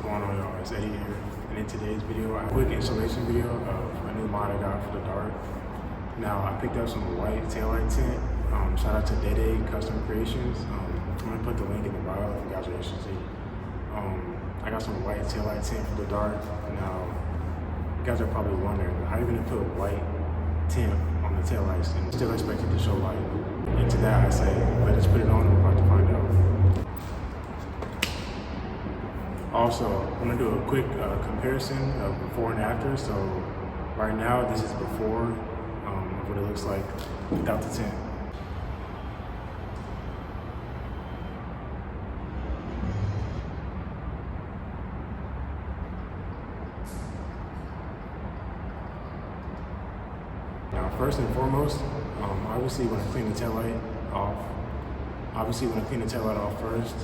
going on, y'all? It's Eddie here, and in today's video, I have a quick installation video of a new mod I got for the dark. Now, I picked up some white taillight tint. Shout out to Daydaycustomcreations. I'm gonna put the link in the bio if you guys are interested. I got some white taillight tint for the dark. Now, you guys are probably wondering, how are you gonna put white tint on the taillights and still expect it to show light? And to that, I say, let us put it on and we're about to find out. Also, I'm gonna do a quick comparison of before and after. So right now, this is before what it looks like without the tint. Now, first and foremost, obviously when I clean the taillight off first,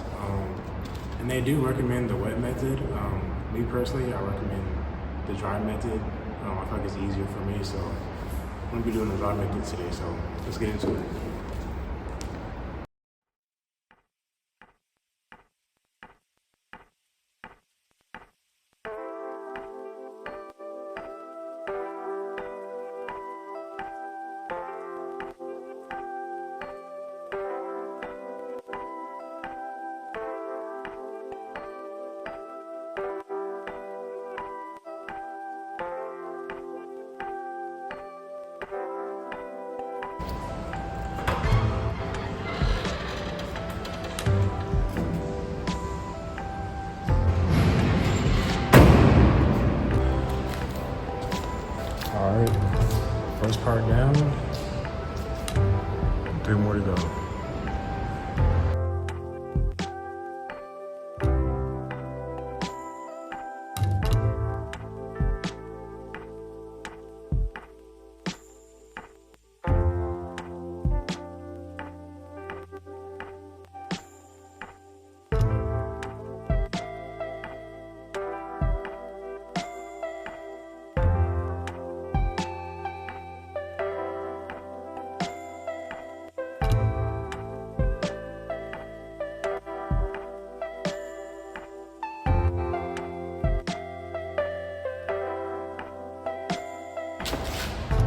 and they do recommend the wet method. Me personally, I recommend the dry method. I feel like it's easier for me, so I'm gonna be doing the dry method today, so let's get into it. All right, first part down, 3 more to go.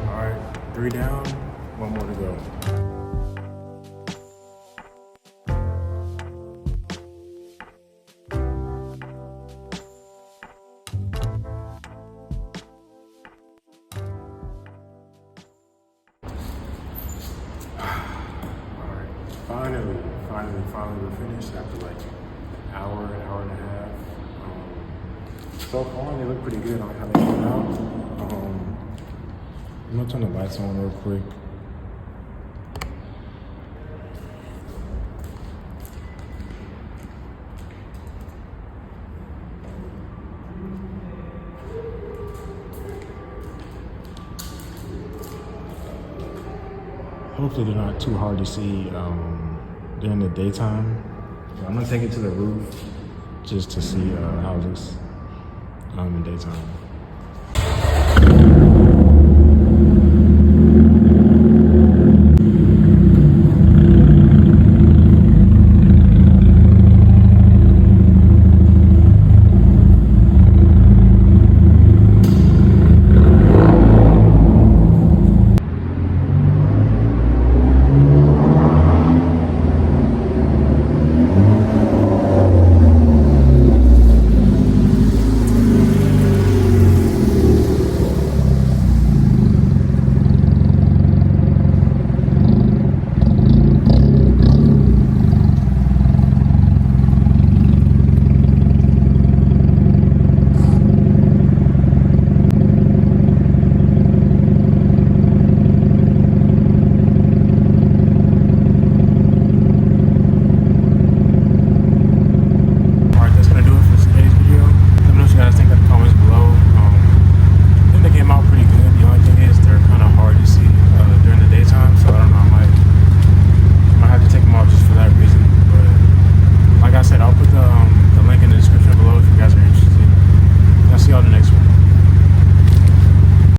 All right, 3 down, 1 more to go. Finally, we're finished after like an hour and a half. So far, they look pretty good on how they come out. I'm gonna turn the lights on real quick. Hopefully they're not too hard to see during the daytime. So I'm gonna take it to the roof just to see how it looks in the daytime.